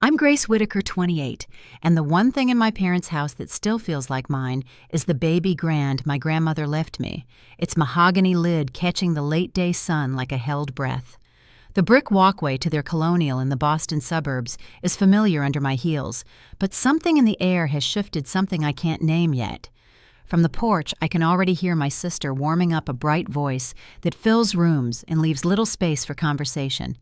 I'm Grace Whitaker, 28, and the one thing in my parents' house that still feels like mine is the baby grand my grandmother left me, its mahogany lid catching the late-day sun like a held breath. The brick walkway to their colonial in the Boston suburbs is familiar under my heels, but something in the air has shifted something I can't name yet. From the porch, I can already hear my sister warming up a bright voice that fills rooms and leaves little space for conversation.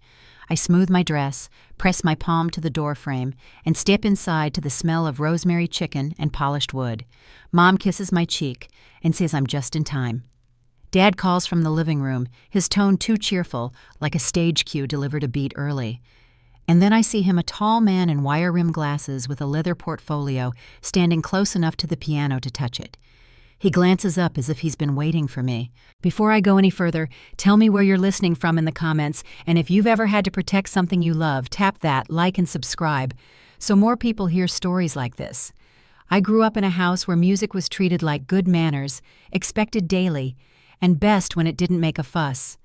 I smooth my dress, press my palm to the doorframe, and step inside to the smell of rosemary chicken and polished wood. Mom kisses my cheek and says I'm just in time. Dad calls from the living room, his tone too cheerful, like a stage cue delivered a beat early. And then I see him, a tall man in wire-rimmed glasses with a leather portfolio, standing close enough to the piano to touch it. He glances up as if he's been waiting for me. Before I go any further, tell me where you're listening from in the comments, and if you've ever had to protect something you love, tap that, like, and subscribe, so more people hear stories like this. I grew up in a house where music was treated like good manners, expected daily, and best when it didn't make a fuss.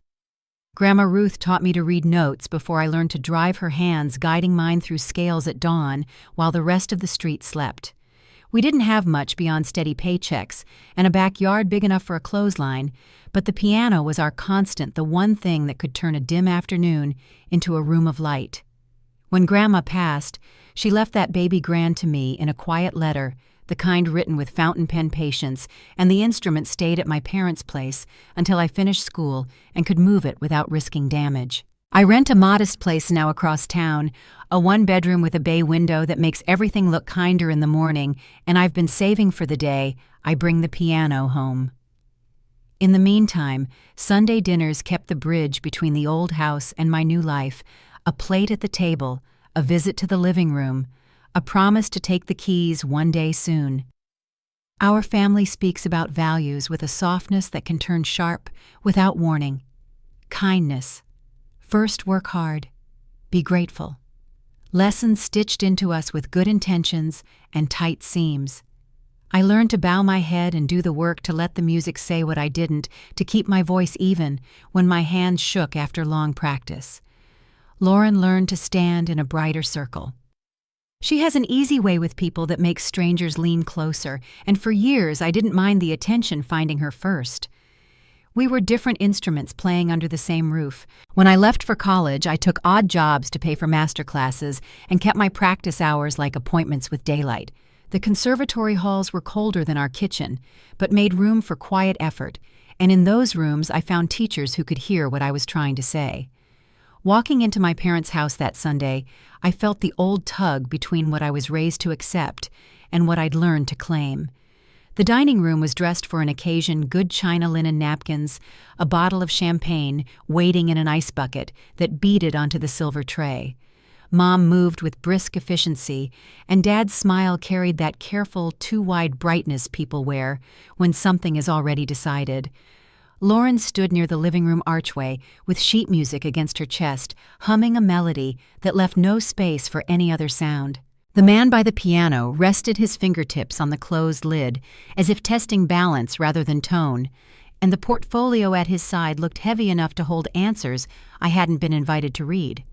Grandma Ruth taught me to read notes before I learned to drive her hands, guiding mine through scales at dawn while the rest of the street slept. We didn't have much beyond steady paychecks and a backyard big enough for a clothesline, but the piano was our constant, the one thing that could turn a dim afternoon into a room of light. When Grandma passed, she left that baby grand to me in a quiet letter, the kind written with fountain pen patience, and the instrument stayed at my parents' place until I finished school and could move it without risking damage. I rent a modest place now across town, a one-bedroom with a bay window that makes everything look kinder in the morning, and I've been saving for the day I bring the piano home. In the meantime, Sunday dinners kept the bridge between the old house and my new life, a plate at the table, a visit to the living room, a promise to take the keys one day soon. Our family speaks about values with a softness that can turn sharp without warning. Kindness. First, work hard. Be grateful. Lessons stitched into us with good intentions and tight seams. I learned to bow my head and do the work to let the music say what I didn't, to keep my voice even when my hands shook after long practice. Lauren learned to stand in a brighter circle. She has an easy way with people that makes strangers lean closer, and for years I didn't mind the attention finding her first. We were different instruments playing under the same roof. When I left for college, I took odd jobs to pay for master classes and kept my practice hours like appointments with daylight. The conservatory halls were colder than our kitchen, but made room for quiet effort, and in those rooms I found teachers who could hear what I was trying to say. Walking into my parents' house that Sunday, I felt the old tug between what I was raised to accept and what I'd learned to claim. The dining room was dressed for an occasion, good china linen napkins, a bottle of champagne waiting in an ice bucket that beaded onto the silver tray. Mom moved with brisk efficiency, and Dad's smile carried that careful, too-wide brightness people wear when something is already decided. Lauren stood near the living room archway with sheet music against her chest, humming a melody that left no space for any other sound. The man by the piano rested his fingertips on the closed lid, as if testing balance rather than tone, and the portfolio at his side looked heavy enough to hold answers I hadn't been invited to read.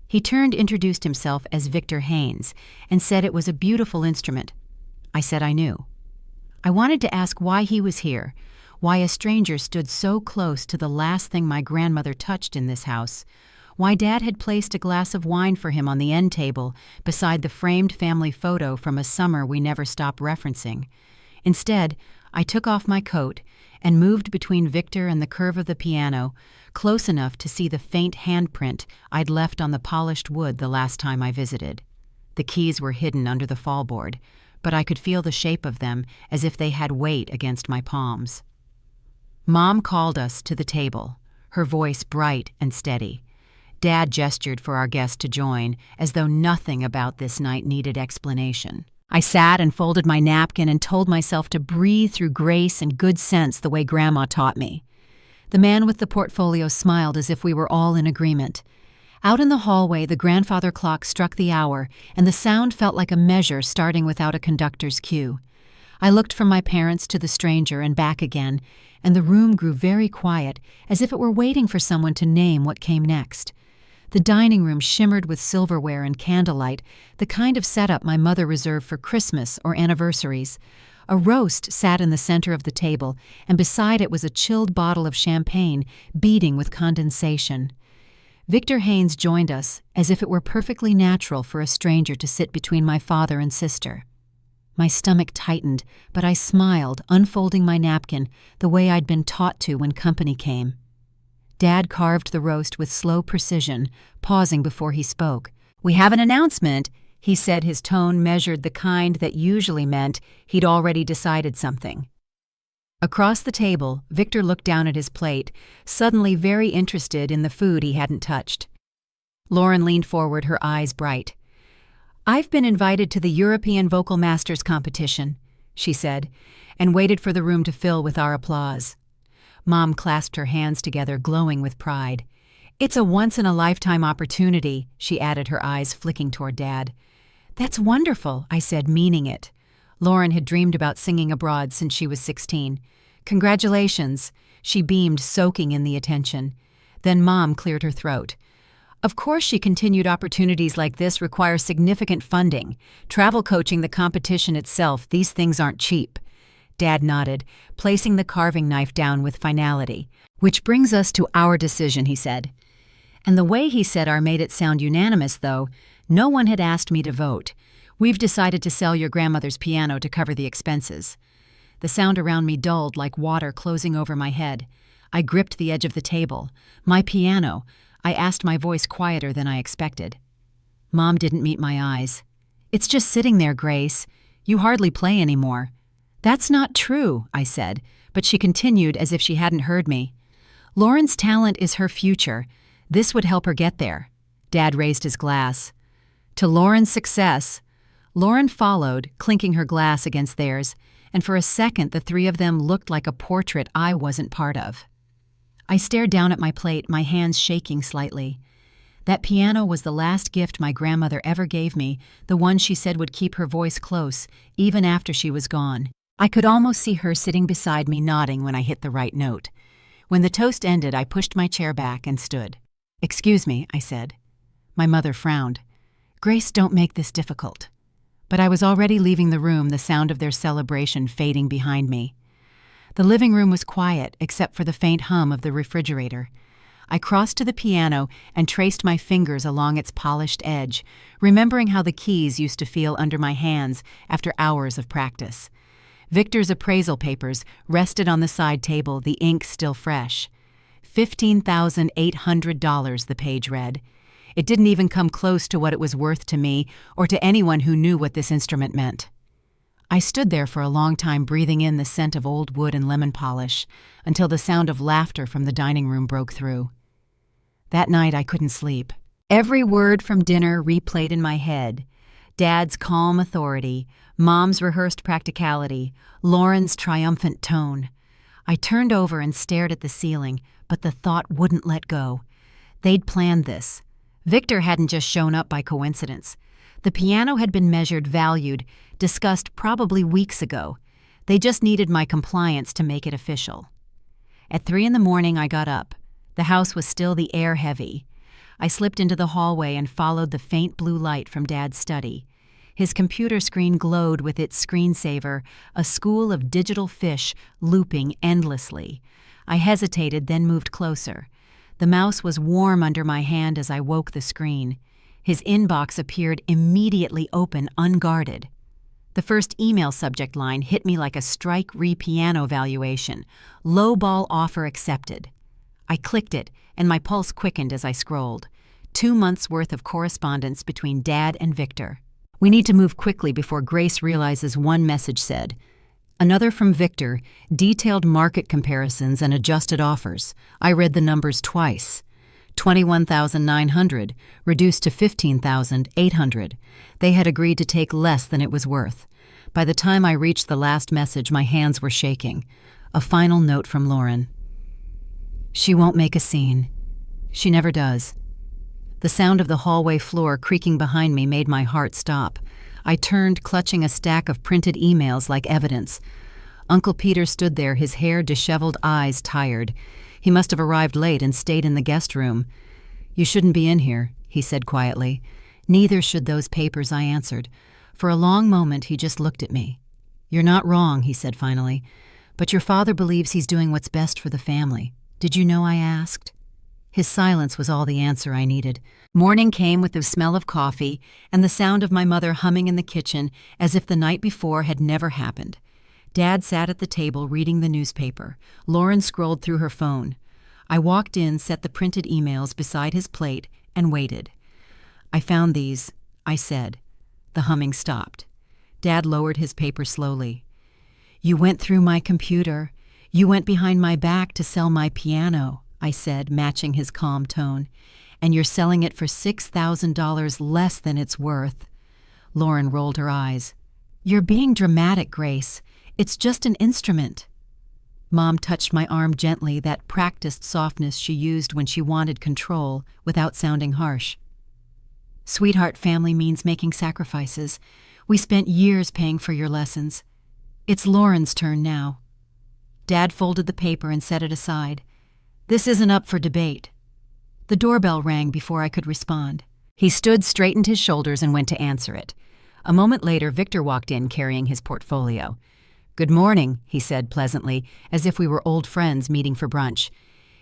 He introduced himself as Victor Haynes, and said it was a beautiful instrument. I said I knew. I wanted to ask why he was here, why a stranger stood so close to the last thing my grandmother touched in this house, why Dad had placed a glass of wine for him on the end table beside the framed family photo from a summer we never stopped referencing. Instead, I took off my coat and moved between Victor and the curve of the piano, close enough to see the faint handprint I'd left on the polished wood the last time I visited. The keys were hidden under the fallboard, but I could feel the shape of them as if they had weight against my palms. Mom called us to the table, her voice bright and steady. Dad gestured for our guest to join, as though nothing about this night needed explanation. I sat and folded my napkin and told myself to breathe through grace and good sense the way Grandma taught me. The man with the portfolio smiled as if we were all in agreement. Out in the hallway, the grandfather clock struck the hour, and the sound felt like a measure starting without a conductor's cue. I looked from my parents to the stranger and back again, and the room grew very quiet, as if it were waiting for someone to name what came next. The dining room shimmered with silverware and candlelight, the kind of setup my mother reserved for Christmas or anniversaries. A roast sat in the center of the table, and beside it was a chilled bottle of champagne, beating with condensation. Victor Haynes joined us, as if it were perfectly natural for a stranger to sit between my father and sister. My stomach tightened, but I smiled, unfolding my napkin, the way I'd been taught to when company came. Dad carved the roast with slow precision, pausing before he spoke. "We have an announcement," he said, his tone measured, the kind that usually meant he'd already decided something. Across the table, Victor looked down at his plate, suddenly very interested in the food he hadn't touched. Lauren leaned forward, her eyes bright. "I've been invited to the European Vocal Masters competition," she said, and waited for the room to fill with our applause. Mom clasped her hands together, glowing with pride. "It's a once-in-a-lifetime opportunity," she added, her eyes flicking toward Dad. "That's wonderful," I said, meaning it. Lauren had dreamed about singing abroad since she was 16. "Congratulations," she beamed, soaking in the attention. Then Mom cleared her throat. "Of course," she continued, "opportunities like this require significant funding. Travel coaching, the competition itself, these things aren't cheap." Dad nodded, placing the carving knife down with finality. "Which brings us to our decision," he said. And the way he said our made it sound unanimous, though. No one had asked me to vote. "We've decided to sell your grandmother's piano to cover the expenses." The sound around me dulled like water closing over my head. I gripped the edge of the table. "My piano," I asked, my voice quieter than I expected. Mom didn't meet my eyes. "It's just sitting there, Grace. You hardly play anymore." "That's not true," I said, but she continued as if she hadn't heard me. "Lauren's talent is her future. This would help her get there." Dad raised his glass. "To Lauren's success." Lauren followed, clinking her glass against theirs, and for a second the three of them looked like a portrait I wasn't part of. I stared down at my plate, my hands shaking slightly. That piano was the last gift my grandmother ever gave me, the one she said would keep her voice close, even after she was gone. I could almost see her sitting beside me, nodding when I hit the right note. When the toast ended, I pushed my chair back and stood. "Excuse me," I said. My mother frowned. "Grace, don't make this difficult." But I was already leaving the room, the sound of their celebration fading behind me. The living room was quiet, except for the faint hum of the refrigerator. I crossed to the piano and traced my fingers along its polished edge, remembering how the keys used to feel under my hands after hours of practice. Victor's appraisal papers rested on the side table, the ink still fresh. $15,800, the page read. It didn't even come close to what it was worth to me or to anyone who knew what this instrument meant. I stood there for a long time, breathing in the scent of old wood and lemon polish, until the sound of laughter from the dining room broke through. That night I couldn't sleep. Every word from dinner replayed in my head. Dad's calm authority, Mom's rehearsed practicality, Lauren's triumphant tone. I turned over and stared at the ceiling, but the thought wouldn't let go. They'd planned this. Victor hadn't just shown up by coincidence. The piano had been measured, valued, discussed probably weeks ago. They just needed my compliance to make it official. At 3 a.m, I got up. The house was still the air heavy. I slipped into the hallway and followed the faint blue light from Dad's study. His computer screen glowed with its screensaver, a school of digital fish looping endlessly. I hesitated, then moved closer. The mouse was warm under my hand as I woke the screen. His inbox appeared immediately open, unguarded. The first email subject line hit me like a strike re-piano valuation. Lowball offer accepted. I clicked it, and my pulse quickened as I scrolled. 2 months' worth of correspondence between Dad and Victor. "We need to move quickly before Grace realizes," one message said. Another from Victor, detailed market comparisons and adjusted offers. I read the numbers twice. 21,900, reduced to 15,800. They had agreed to take less than it was worth. By the time I reached the last message, my hands were shaking. A final note from Lauren. "She won't make a scene. She never does." The sound of the hallway floor creaking behind me made my heart stop. I turned, clutching a stack of printed emails like evidence. Uncle Peter stood there, his hair disheveled, eyes tired. He must have arrived late and stayed in the guest room. "You shouldn't be in here," he said quietly. "Neither should those papers," I answered. For a long moment, he just looked at me. "You're not wrong," he said finally, "but your father believes he's doing what's best for the family. Did you know?" I asked. His silence was all the answer I needed. Morning came with the smell of coffee and the sound of my mother humming in the kitchen as if the night before had never happened. Dad sat at the table reading the newspaper. Lauren scrolled through her phone. I walked in, set the printed emails beside his plate, and waited. "I found these," I said. The humming stopped. Dad lowered his paper slowly. "You went through my computer. You went behind my back to sell my piano," I said, matching his calm tone. "And you're selling it for $6,000 less than it's worth." Lauren rolled her eyes. "You're being dramatic, Grace. It's just an instrument." Mom touched my arm gently, that practiced softness she used when she wanted control, without sounding harsh. "Sweetheart, family means making sacrifices. We spent years paying for your lessons. It's Lauren's turn now." Dad folded the paper and set it aside. "This isn't up for debate." The doorbell rang before I could respond. He stood, straightened his shoulders, and went to answer it. A moment later, Victor walked in carrying his portfolio. "Good morning," he said pleasantly, as if we were old friends meeting for brunch.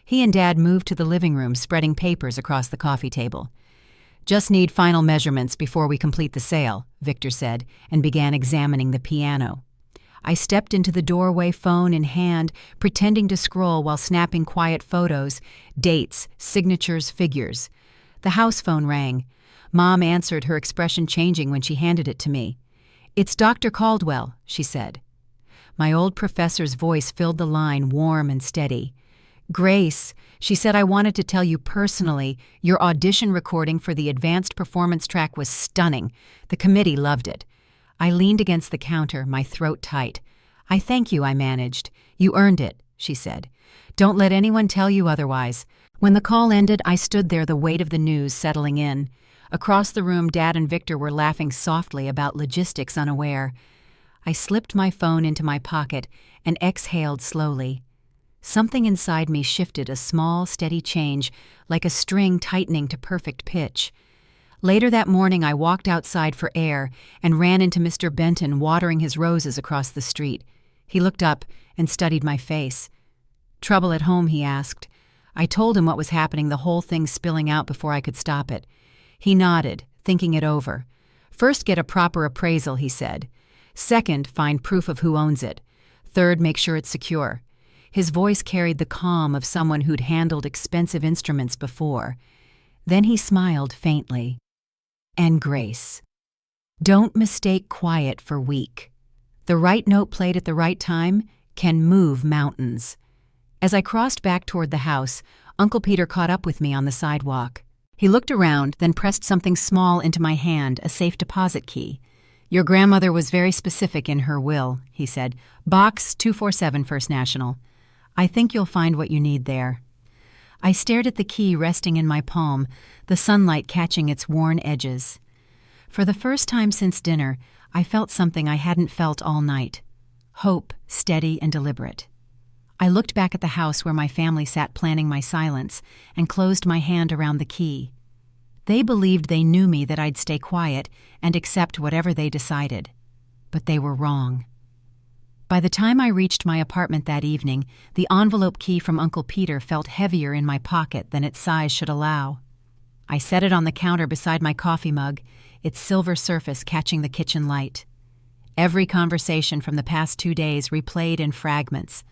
He and Dad moved to the living room, spreading papers across the coffee table. "Just need final measurements before we complete the sale," Victor said, and began examining the piano. I stepped into the doorway, phone in hand, pretending to scroll while snapping quiet photos, dates, signatures, figures. The house phone rang. Mom answered, her expression changing when she handed it to me. "It's Dr. Caldwell," she said. My old professor's voice filled the line, warm and steady. "Grace," she said, "I wanted to tell you personally, your audition recording for the advanced performance track was stunning. The committee loved it." I leaned against the counter, my throat tight. "I thank you," I managed. "You earned it," she said. "Don't let anyone tell you otherwise." When the call ended, I stood there, the weight of the news settling in. Across the room, Dad and Victor were laughing softly about logistics, unaware. I slipped my phone into my pocket and exhaled slowly. Something inside me shifted, a small, steady change, like a string tightening to perfect pitch. Later that morning, I walked outside for air and ran into Mr. Benton watering his roses across the street. He looked up and studied my face. "Trouble at home?" he asked. I told him what was happening, the whole thing spilling out before I could stop it. He nodded, thinking it over. "First, get a proper appraisal," he said. "Second, find proof of who owns it. Third, make sure it's secure." His voice carried the calm of someone who'd handled expensive instruments before. Then he smiled faintly. "And Grace, don't mistake quiet for weak. The right note played at the right time can move mountains." As I crossed back toward the house, Uncle Peter caught up with me on the sidewalk. He looked around, then pressed something small into my hand, a safe deposit key. "Your grandmother was very specific in her will," he said. "Box 247, First National. I think you'll find what you need there." I stared at the key resting in my palm, the sunlight catching its worn edges. For the first time since dinner, I felt something I hadn't felt all night. Hope, steady and deliberate. I looked back at the house where my family sat planning my silence and closed my hand around the key. They believed they knew me, that I'd stay quiet and accept whatever they decided. But they were wrong. By the time I reached my apartment that evening, the envelope key from Uncle Peter felt heavier in my pocket than its size should allow. I set it on the counter beside my coffee mug, its silver surface catching the kitchen light. Every conversation from the past 2 days replayed in fragments.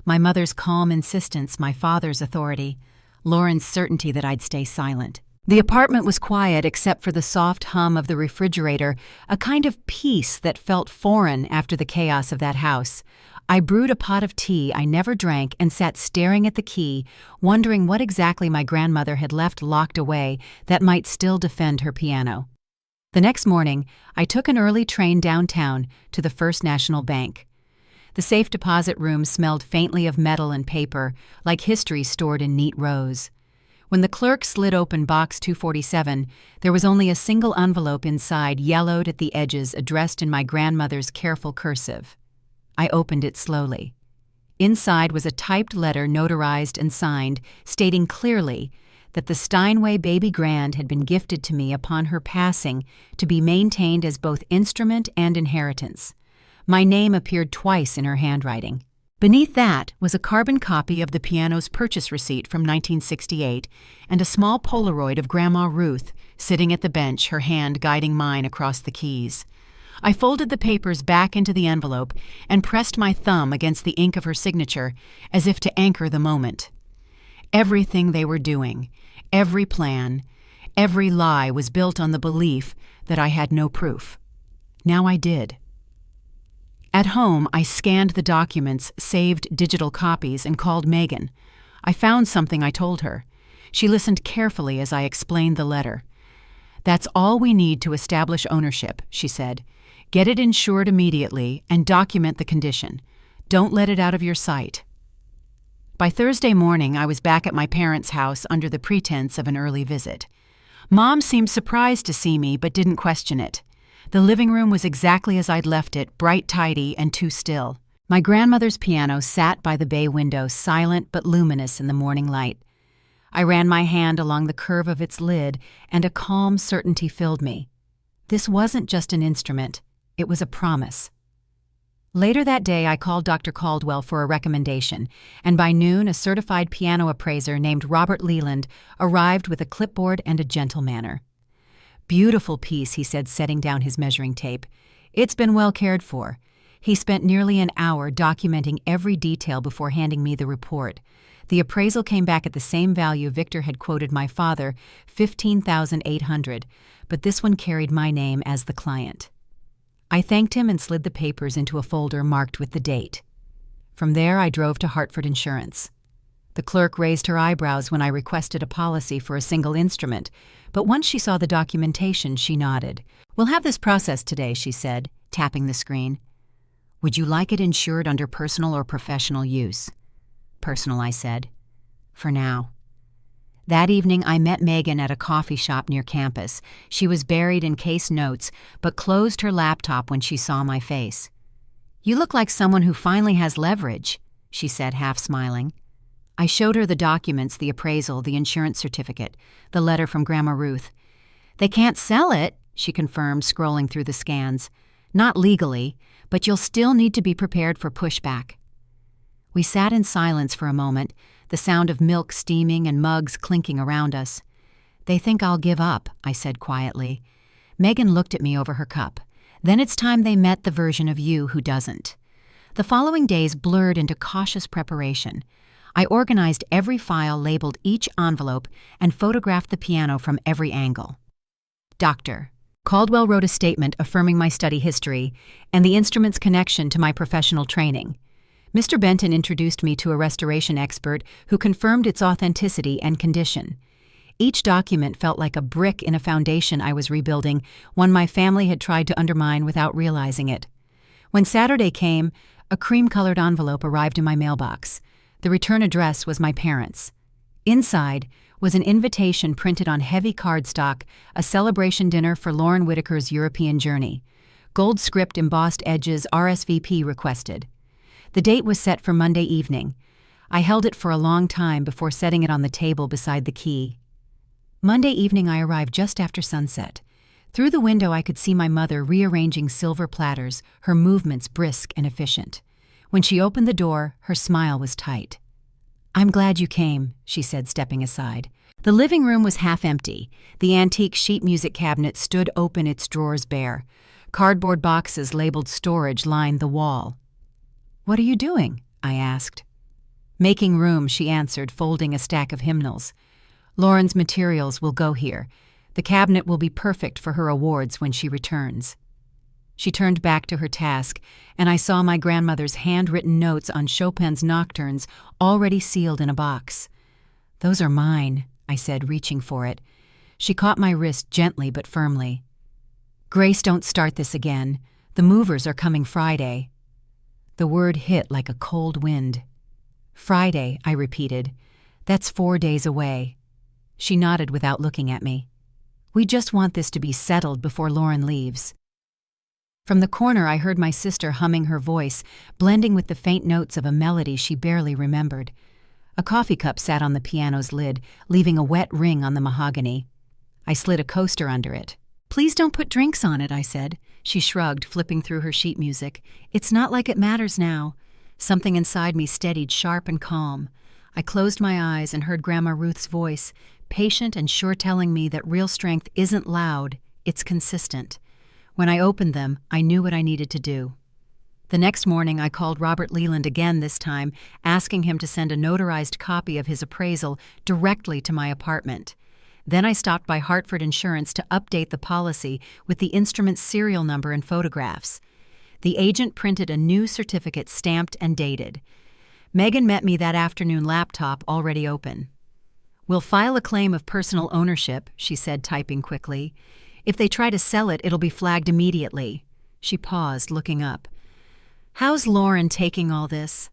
My mother's calm insistence, my father's authority, Lauren's certainty that I'd stay silent. The apartment was quiet except for the soft hum of the refrigerator, a kind of peace that felt foreign after the chaos of that house. I brewed a pot of tea I never drank and sat staring at the key, wondering what exactly my grandmother had left locked away that might still defend her piano. The next morning, I took an early train downtown to the First National Bank. The safe deposit room smelled faintly of metal and paper, like history stored in neat rows. When the clerk slid open box 247, there was only a single envelope inside, yellowed at the edges, addressed in my grandmother's careful cursive. I opened it slowly. Inside was a typed letter notarized and signed, stating clearly that the Steinway baby grand had been gifted to me upon her passing to be maintained as both instrument and inheritance. My name appeared twice in her handwriting. Beneath that was a carbon copy of the piano's purchase receipt from 1968 and a small Polaroid of Grandma Ruth sitting at the bench, her hand guiding mine across the keys. I folded the papers back into the envelope and pressed my thumb against the ink of her signature as if to anchor the moment. Everything they were doing, every plan, every lie was built on the belief that I had no proof. Now I did. At home, I scanned the documents, saved digital copies, and called Megan. I found something I told her. She listened carefully as I explained the letter. "That's all we need to establish ownership," she said. "Get it insured immediately and document the condition. Don't let it out of your sight." By Thursday morning, I was back at my parents' house under the pretense of an early visit. Mom seemed surprised to see me but didn't question it. The living room was exactly as I'd left it, bright, tidy, and too still. My grandmother's piano sat by the bay window, silent but luminous in the morning light. I ran my hand along the curve of its lid, and a calm certainty filled me. This wasn't just an instrument. It was a promise. Later that day, I called Dr. Caldwell for a recommendation, and by noon, a certified piano appraiser named Robert Leland arrived with a clipboard and a gentle manner. "Beautiful piece," he said, setting down his measuring tape. "It's been well cared for." He spent nearly an hour documenting every detail before handing me the report. The appraisal came back at the same value Victor had quoted my father, $15,800, but this one carried my name as the client. I thanked him and slid the papers into a folder marked with the date. From there, I drove to Hartford Insurance. The clerk raised her eyebrows when I requested a policy for a single instrument, but once she saw the documentation, she nodded. "We'll have this processed today," she said, tapping the screen. "Would you like it insured under personal or professional use?" "Personal," I said. "For now." That evening, I met Megan at a coffee shop near campus. She was buried in case notes, but closed her laptop when she saw my face. "You look like someone who finally has leverage," she said, half smiling. I showed her the documents, the appraisal, the insurance certificate, the letter from Grandma Ruth. "They can't sell it," she confirmed, scrolling through the scans. "Not legally, but you'll still need to be prepared for pushback." We sat in silence for a moment, the sound of milk steaming and mugs clinking around us. "They think I'll give up," I said quietly. Megan looked at me over her cup. "Then it's time they met the version of you who doesn't." The following days blurred into cautious preparation. I organized every file, labeled each envelope, and photographed the piano from every angle. Dr. Caldwell wrote a statement affirming my study history and the instrument's connection to my professional training. Mr. Benton introduced me to a restoration expert who confirmed its authenticity and condition. Each document felt like a brick in a foundation I was rebuilding, one my family had tried to undermine without realizing it. When Saturday came, a cream-colored envelope arrived in my mailbox. The return address was my parents'. Inside was an invitation printed on heavy cardstock, a celebration dinner for Lauren Whitaker's European journey. Gold script embossed edges, RSVP requested. The date was set for Monday evening. I held it for a long time before setting it on the table beside the key. Monday evening I arrived just after sunset. Through the window I could see my mother rearranging silver platters, her movements brisk and efficient. When she opened the door, her smile was tight. "I'm glad you came," she said, stepping aside. The living room was half empty. The antique sheet music cabinet stood open, its drawers bare. Cardboard boxes labeled storage lined the wall. "What are you doing?" I asked. "Making room," she answered, folding a stack of hymnals. "Lauren's materials will go here. The cabinet will be perfect for her awards when she returns." She turned back to her task, and I saw my grandmother's handwritten notes on Chopin's nocturnes already sealed in a box. "Those are mine," I said, reaching for it. She caught my wrist gently but firmly. "Grace, don't start this again. The movers are coming Friday." The word hit like a cold wind. "Friday," I repeated. "That's 4 days away." She nodded without looking at me. "We just want this to be settled before Lauren leaves." From the corner I heard my sister humming her voice, blending with the faint notes of a melody she barely remembered. A coffee cup sat on the piano's lid, leaving a wet ring on the mahogany. I slid a coaster under it. "Please don't put drinks on it," I said. She shrugged, flipping through her sheet music. "It's not like it matters now." Something inside me steadied, sharp and calm. I closed my eyes and heard Grandma Ruth's voice, patient and sure, telling me that real strength isn't loud, it's consistent. When I opened them, I knew what I needed to do. The next morning, I called Robert Leland again this time, asking him to send a notarized copy of his appraisal directly to my apartment. Then I stopped by Hartford Insurance to update the policy with the instrument's serial number and photographs. The agent printed a new certificate stamped and dated. Megan met me that afternoon, laptop already open. "We'll file a claim of personal ownership," she said, typing quickly. "If they try to sell it, it'll be flagged immediately." She paused, looking up. "How's Lauren taking all this?"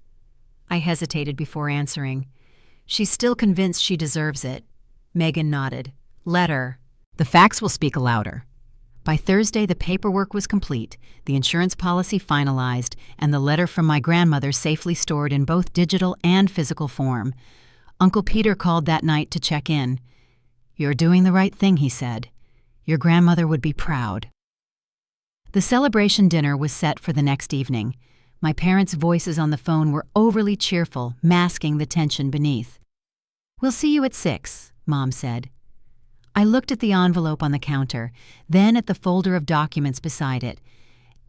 I hesitated before answering. "She's still convinced she deserves it." Megan nodded. "Let her. The facts will speak louder." By Thursday, the paperwork was complete, the insurance policy finalized, and the letter from my grandmother safely stored in both digital and physical form. Uncle Peter called that night to check in. "You're doing the right thing," he said. "Your grandmother would be proud." The celebration dinner was set for the next evening. My parents' voices on the phone were overly cheerful, masking the tension beneath. "We'll see you at 6, Mom said. I looked at the envelope on the counter, then at the folder of documents beside it.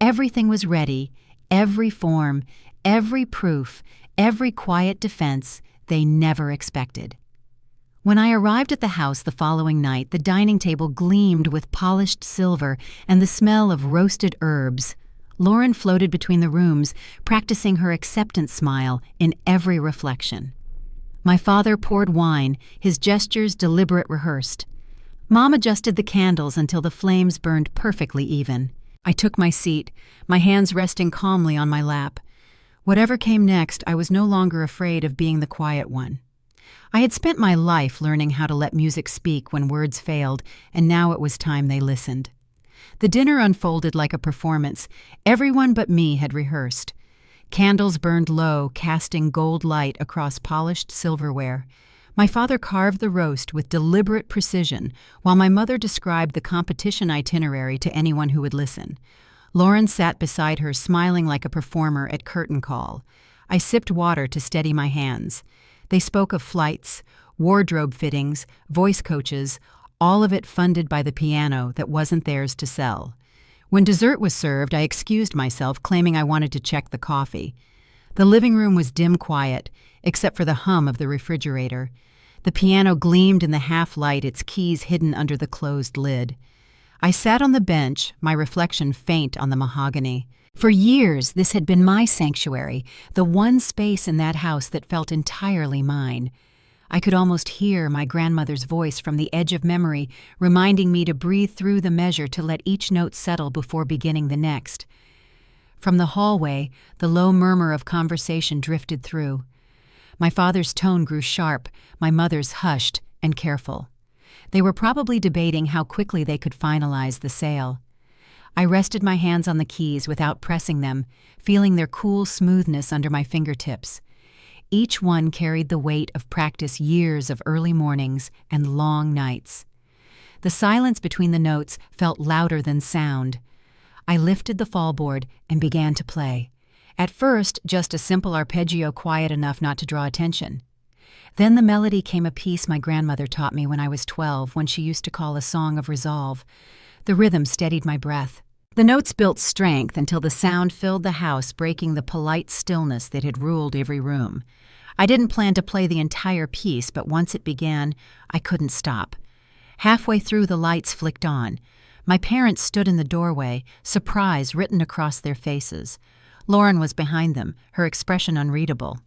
Everything was ready, every form, every proof, every quiet defense they never expected. When I arrived at the house the following night, the dining table gleamed with polished silver and the smell of roasted herbs. Lauren floated between the rooms, practicing her acceptance smile in every reflection. My father poured wine, his gestures deliberate, rehearsed. Mom adjusted the candles until the flames burned perfectly even. I took my seat, my hands resting calmly on my lap. Whatever came next, I was no longer afraid of being the quiet one. I had spent my life learning how to let music speak when words failed, and now it was time they listened. The dinner unfolded like a performance. Everyone but me had rehearsed. Candles burned low, casting gold light across polished silverware. My father carved the roast with deliberate precision, while my mother described the competition itinerary to anyone who would listen. Lauren sat beside her, smiling like a performer at curtain call. I sipped water to steady my hands. They spoke of flights, wardrobe fittings, voice coaches, all of it funded by the piano that wasn't theirs to sell. When dessert was served, I excused myself, claiming I wanted to check the coffee. The living room was dim quiet, except for the hum of the refrigerator. The piano gleamed in the half-light, its keys hidden under the closed lid. I sat on the bench, my reflection faint on the mahogany. For years, this had been my sanctuary, the one space in that house that felt entirely mine. I could almost hear my grandmother's voice from the edge of memory, reminding me to breathe through the measure to let each note settle before beginning the next. From the hallway, the low murmur of conversation drifted through. My father's tone grew sharp, my mother's hushed and careful. They were probably debating how quickly they could finalize the sale. I rested my hands on the keys without pressing them, feeling their cool smoothness under my fingertips. Each one carried the weight of practice, years of early mornings and long nights. The silence between the notes felt louder than sound. I lifted the fallboard and began to play. At first, just a simple arpeggio, quiet enough not to draw attention. Then the melody came, a piece my grandmother taught me when I was 12, when she used to call a song of resolve. The rhythm steadied my breath. The notes built strength until the sound filled the house, breaking the polite stillness that had ruled every room. I didn't plan to play the entire piece, but once it began, I couldn't stop. Halfway through, the lights flicked on. My parents stood in the doorway, surprise written across their faces. Lauren was behind them, her expression unreadable.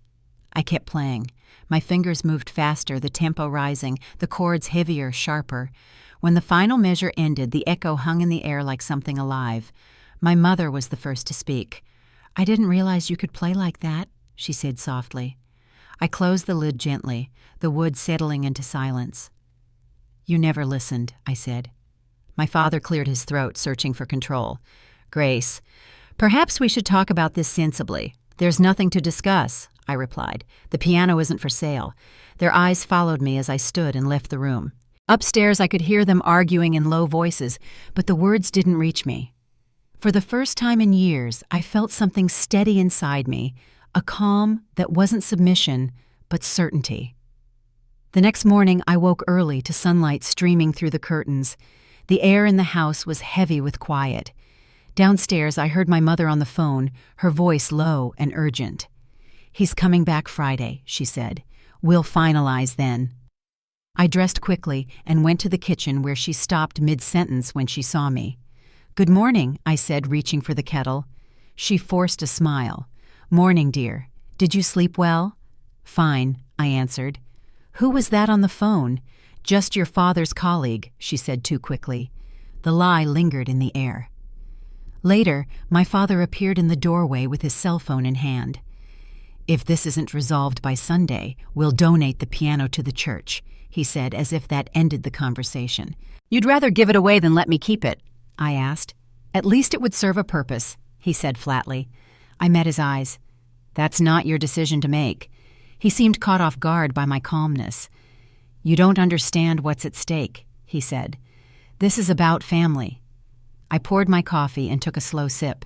I kept playing. My fingers moved faster, the tempo rising, the chords heavier, sharper. When the final measure ended, the echo hung in the air like something alive. My mother was the first to speak. "I didn't realize you could play like that," she said softly. I closed the lid gently, the wood settling into silence. "You never listened," I said. My father cleared his throat, searching for control. "Grace, perhaps we should talk about this sensibly. There's nothing to discuss. I replied. "The piano isn't for sale." Their eyes followed me as I stood and left the room. Upstairs, I could hear them arguing in low voices, but the words didn't reach me. For the first time in years, I felt something steady inside me, a calm that wasn't submission, but certainty. The next morning, I woke early to sunlight streaming through the curtains. The air in the house was heavy with quiet. Downstairs, I heard my mother on the phone, her voice low and urgent. "He's coming back Friday," she said. "We'll finalize then." I dressed quickly and went to the kitchen where she stopped mid-sentence when she saw me. "Good morning," I said, reaching for the kettle. She forced a smile. "Morning, dear. Did you sleep well?" "Fine," I answered. "Who was that on the phone?" "Just your father's colleague," she said too quickly. The lie lingered in the air. Later, my father appeared in the doorway with his cell phone in hand. "If this isn't resolved by Sunday, we'll donate the piano to the church," he said, as if that ended the conversation. "You'd rather give it away than let me keep it?" I asked. "At least it would serve a purpose," he said flatly. I met his eyes. "That's not your decision to make." He seemed caught off guard by my calmness. "You don't understand what's at stake," he said. "This is about family." I poured my coffee and took a slow sip.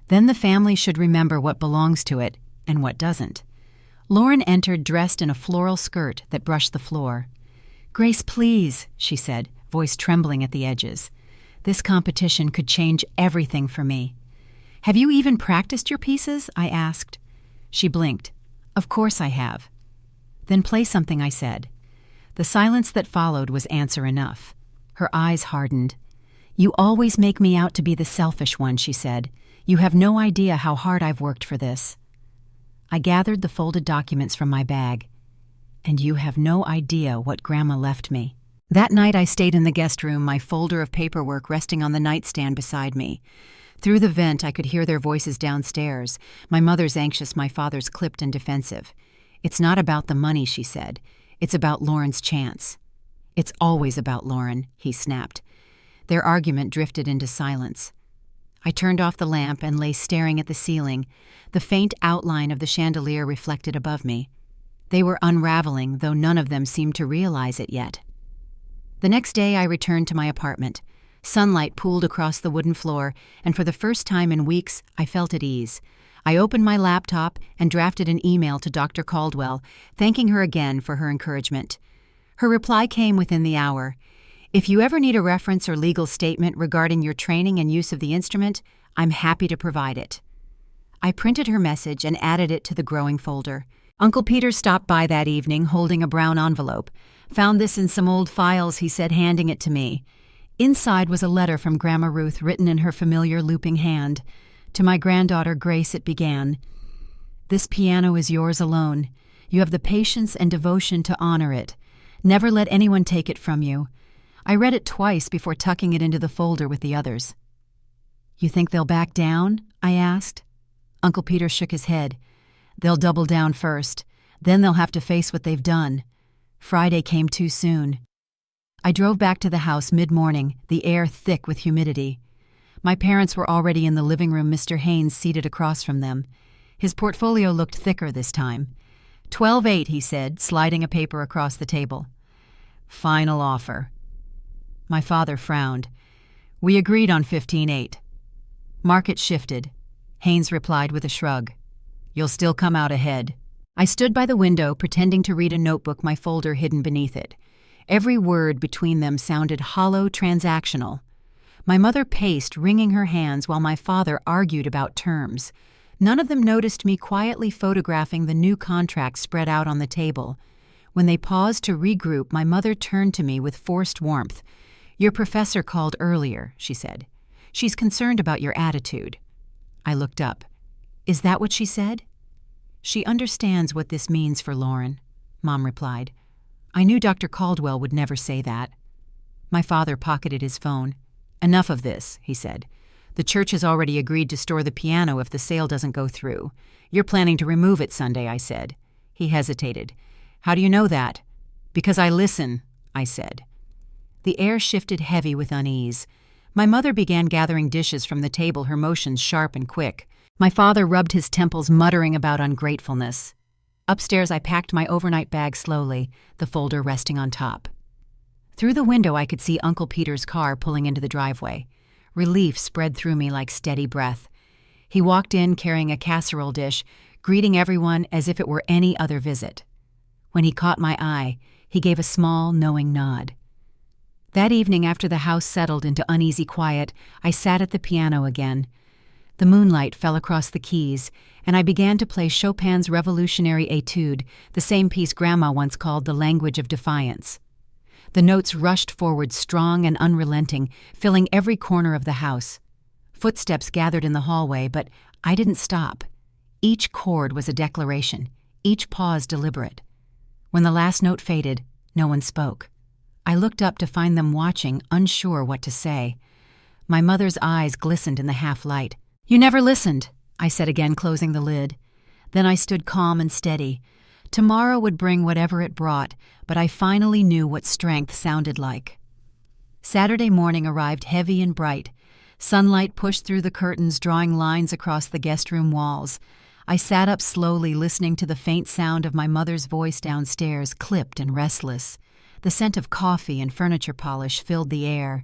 Then the family should remember what belongs to it and what doesn't. Lauren entered dressed in a floral skirt that brushed the floor. "Grace, please," she said, voice trembling at the edges. This competition could change everything for me. "Have you even practiced your pieces?" I asked. She blinked. "Of course I have." "Then play something," I said. The silence that followed was answer enough. Her eyes hardened. "You always make me out to be the selfish one," she said. "You have no idea how hard I've worked for this." I gathered the folded documents from my bag. "And you have no idea what Grandma left me." That night I stayed in the guest room, my folder of paperwork resting on the nightstand beside me. Through the vent I could hear their voices downstairs, my mother's anxious, my father's clipped and defensive. "It's not about the money," she said. "It's about Lauren's chance." "It's always about Lauren," he snapped. Their argument drifted into silence. I turned off the lamp and lay staring at the ceiling, the faint outline of the chandelier reflected above me. They were unraveling, though none of them seemed to realize it yet. The next day I returned to my apartment. Sunlight pooled across the wooden floor, and for the first time in weeks I felt at ease. I opened my laptop and drafted an email to Dr. Caldwell, thanking her again for her encouragement. Her reply came within the hour. "If you ever need a reference or legal statement regarding your training and use of the instrument, I'm happy to provide it." I printed her message and added it to the growing folder. Uncle Peter stopped by that evening holding a brown envelope. "Found this in some old files," he said, handing it to me. Inside was a letter from Grandma Ruth written in her familiar looping hand. To my granddaughter Grace it began. "This piano is yours alone. You have the patience and devotion to honor it. Never let anyone take it from you." I read it twice before tucking it into the folder with the others. "You think they'll back down?" I asked. Uncle Peter shook his head. "They'll double down first. Then they'll have to face what they've done." Friday came too soon. I drove back to the house mid-morning, the air thick with humidity. My parents were already in the living room, Mr. Haynes seated across from them. His portfolio looked thicker this time. 12.8, he said, sliding a paper across the table. "Final offer." My father frowned. "We agreed on 15.8. Market shifted. Haynes replied with a shrug. "You'll still come out ahead." I stood by the window, pretending to read a notebook, my folder hidden beneath it. Every word between them sounded hollow, transactional. My mother paced, wringing her hands, while my father argued about terms. None of them noticed me quietly photographing the new contract spread out on the table. When they paused to regroup, my mother turned to me with forced warmth. "Your professor called earlier," she said. "She's concerned about your attitude." I looked up. "Is that what she said?" "She understands what this means for Lauren," Mom replied. "I knew Dr. Caldwell would never say that." My father pocketed his phone. "Enough of this," he said. "The church has already agreed to store the piano if the sale doesn't go through. You're planning to remove it Sunday," I said. He hesitated. "How do you know that?" "Because I listen," I said. The air shifted heavy with unease. My mother began gathering dishes from the table, her motions sharp and quick. My father rubbed his temples, muttering about ungratefulness. Upstairs, I packed my overnight bag slowly, the folder resting on top. Through the window, I could see Uncle Peter's car pulling into the driveway. Relief spread through me like steady breath. He walked in carrying a casserole dish, greeting everyone as if it were any other visit. When he caught my eye, he gave a small, knowing nod. That evening, after the house settled into uneasy quiet, I sat at the piano again. The moonlight fell across the keys, and I began to play Chopin's revolutionary etude, the same piece Grandma once called the language of defiance. The notes rushed forward strong and unrelenting, filling every corner of the house. Footsteps gathered in the hallway, but I didn't stop. Each chord was a declaration, each pause deliberate. When the last note faded, no one spoke. I looked up to find them watching, unsure what to say. My mother's eyes glistened in the half-light. "You never listened," I said again, closing the lid. Then I stood calm and steady. Tomorrow would bring whatever it brought, but I finally knew what strength sounded like. Saturday morning arrived heavy and bright. Sunlight pushed through the curtains, drawing lines across the guest room walls. I sat up slowly, listening to the faint sound of my mother's voice downstairs, clipped and restless. The scent of coffee and furniture polish filled the air.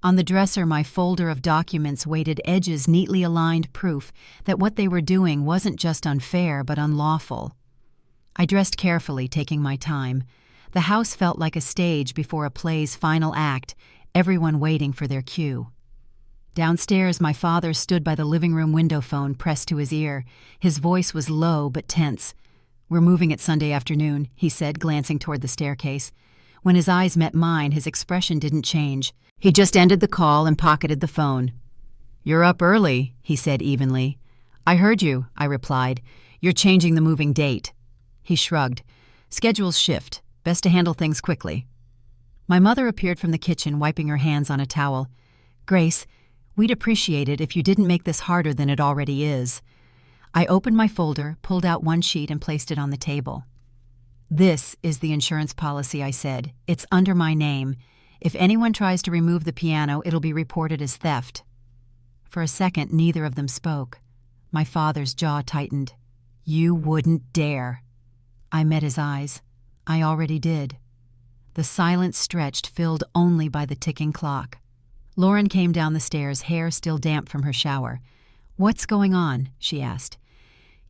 On the dresser, my folder of documents waited, edges neatly aligned, proof that what they were doing wasn't just unfair but unlawful. I dressed carefully, taking my time. The house felt like a stage before a play's final act, everyone waiting for their cue. Downstairs, my father stood by the living room window phone pressed to his ear. His voice was low but tense. "We're moving it Sunday afternoon," he said, glancing toward the staircase. When his eyes met mine, his expression didn't change. He just ended the call and pocketed the phone. "You're up early," he said evenly. "I heard you," I replied. "You're changing the moving date." He shrugged. "Schedules shift. Best to handle things quickly." My mother appeared from the kitchen, wiping her hands on a towel. "Grace, we'd appreciate it if you didn't make this harder than it already is." I opened my folder, pulled out one sheet, and placed it on the table. "This is the insurance policy," I said. "It's under my name. If anyone tries to remove the piano, it'll be reported as theft." For a second, neither of them spoke. My father's jaw tightened. "You wouldn't dare." I met his eyes. I already did. The silence stretched, filled only by the ticking clock. Lauren came down the stairs, hair still damp from her shower. "What's going on?" she asked.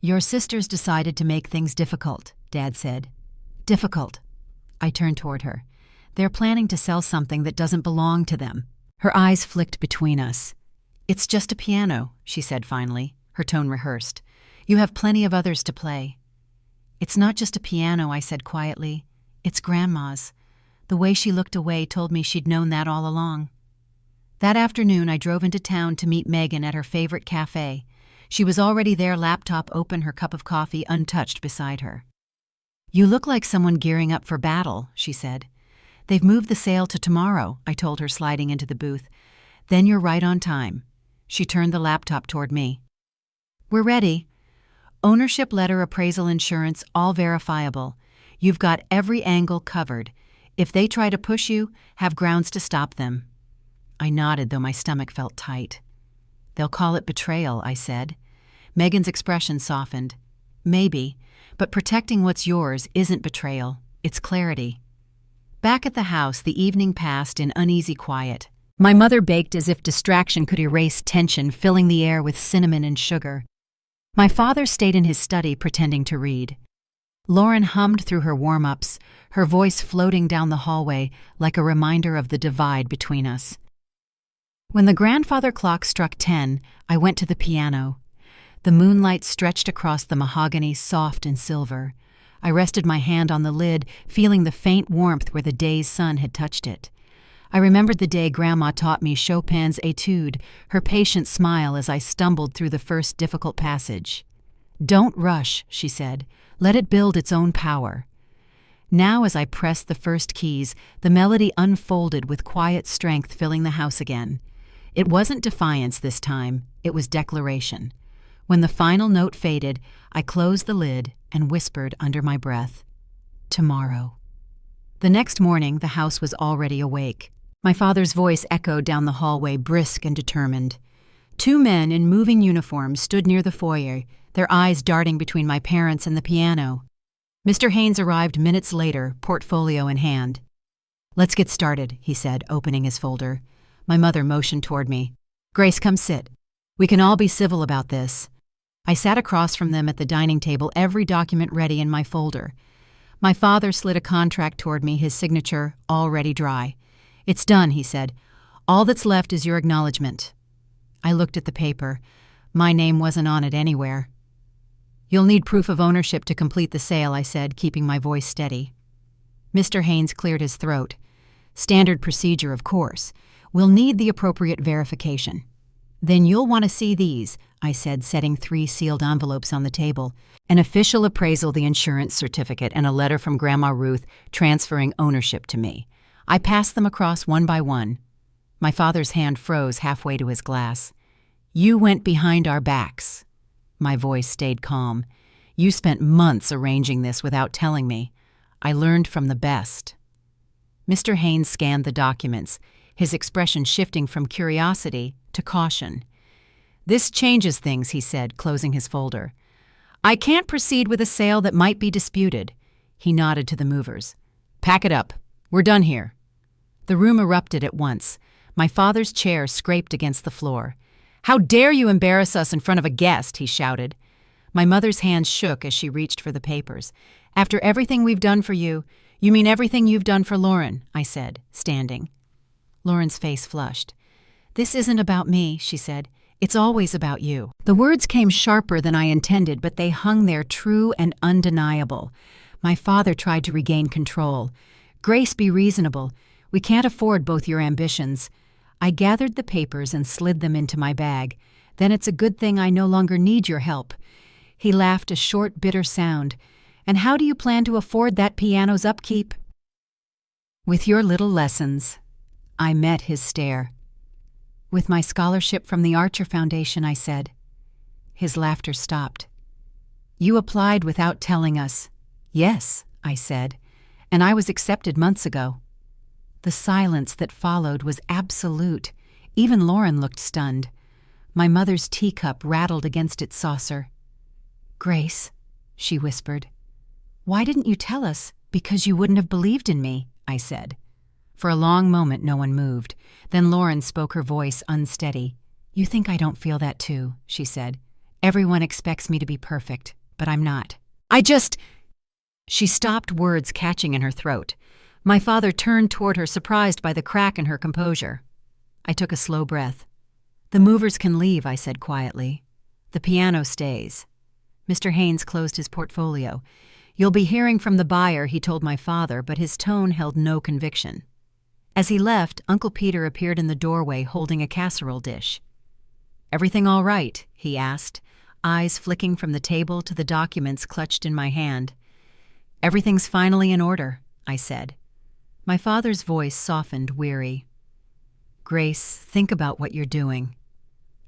"Your sisters decided to make things difficult," Dad said. "Difficult." I turned toward her. "They're planning to sell something that doesn't belong to them." Her eyes flicked between us. "It's just a piano," she said finally, her tone rehearsed. "You have plenty of others to play." "It's not just a piano," I said quietly. "It's Grandma's." The way she looked away told me she'd known that all along. That afternoon, I drove into town to meet Megan at her favorite cafe. She was already there, laptop open, her cup of coffee untouched beside her. "You look like someone gearing up for battle," she said. "They've moved the sale to tomorrow," I told her, sliding into the booth. "Then you're right on time." She turned the laptop toward me. "We're ready. Ownership letter, appraisal, insurance, all verifiable. You've got every angle covered. If they try to push you, have grounds to stop them." I nodded, though my stomach felt tight. "They'll call it betrayal," I said. Megan's expression softened. "Maybe, but protecting what's yours isn't betrayal. It's clarity." Back at the house, the evening passed in uneasy quiet. My mother baked as if distraction could erase tension, filling the air with cinnamon and sugar. My father stayed in his study, pretending to read. Lauren hummed through her warm-ups, her voice floating down the hallway like a reminder of the divide between us. When the grandfather clock struck 10, I went to the piano. The moonlight stretched across the mahogany, soft and silver. I rested my hand on the lid, feeling the faint warmth where the day's sun had touched it. I remembered the day Grandma taught me Chopin's etude, her patient smile as I stumbled through the first difficult passage. "Don't rush," she said. "Let it build its own power." Now, as I pressed the first keys, the melody unfolded with quiet strength, filling the house again. It wasn't defiance this time, it was declaration. When the final note faded, I closed the lid and whispered under my breath, "Tomorrow." The next morning, the house was already awake. My father's voice echoed down the hallway, brisk and determined. Two men in moving uniforms stood near the foyer, their eyes darting between my parents and the piano. Mr. Haynes arrived minutes later, portfolio in hand. "Let's get started," he said, opening his folder. My mother motioned toward me. "Grace, come sit. We can all be civil about this." I sat across from them at the dining table, every document ready in my folder. My father slid a contract toward me, his signature already dry. "It's done," he said. "All that's left is your acknowledgement." I looked at the paper. My name wasn't on it anywhere. "You'll need proof of ownership to complete the sale," I said, keeping my voice steady. Mr. Haynes cleared his throat. "Standard procedure, of course. We'll need the appropriate verification." "Then you'll want to see these," I said, setting 3 sealed envelopes on the table. An official appraisal, the insurance certificate, and a letter from Grandma Ruth transferring ownership to me. I passed them across one by one. My father's hand froze halfway to his glass. "You went behind our backs." My voice stayed calm. "You spent months arranging this without telling me. I learned from the best." Mr. Haynes scanned the documents, his expression shifting from curiosity to caution. "This changes things," he said, closing his folder. "I can't proceed with a sale that might be disputed." He nodded to the movers. "Pack it up. We're done here." The room erupted at once. My father's chair scraped against the floor. "How dare you embarrass us in front of a guest?" he shouted. My mother's hands shook as she reached for the papers. "After everything we've done for you, you mean everything you've done for Lauren," I said, standing. Lauren's face flushed. "This isn't about me," she said. "It's always about you." The words came sharper than I intended, but they hung there true and undeniable. My father tried to regain control. "Grace, be reasonable. We can't afford both your ambitions." I gathered the papers and slid them into my bag. "Then it's a good thing I no longer need your help." He laughed, a short, bitter sound. "And how do you plan to afford that piano's upkeep?" "With your little lessons." I met his stare. "With my scholarship from the Archer Foundation," I said. His laughter stopped. "You applied without telling us." "Yes," I said, "and I was accepted months ago." The silence that followed was absolute. Even Lauren looked stunned. My mother's teacup rattled against its saucer. "Grace," she whispered. "Why didn't you tell us?" "Because you wouldn't have believed in me," I said. For a long moment no one moved. Then Lauren spoke, her voice unsteady. "You think I don't feel that too," she said. "Everyone expects me to be perfect, but I'm not. She stopped, words catching in her throat. My father turned toward her, surprised by the crack in her composure. I took a slow breath. "The movers can leave," I said quietly. "The piano stays." Mr. Haynes closed his portfolio. "You'll be hearing from the buyer," he told my father, but his tone held no conviction. As he left, Uncle Peter appeared in the doorway holding a casserole dish. "Everything all right?" he asked, eyes flicking from the table to the documents clutched in my hand. "Everything's finally in order," I said. My father's voice softened, weary. "Grace, think about what you're doing."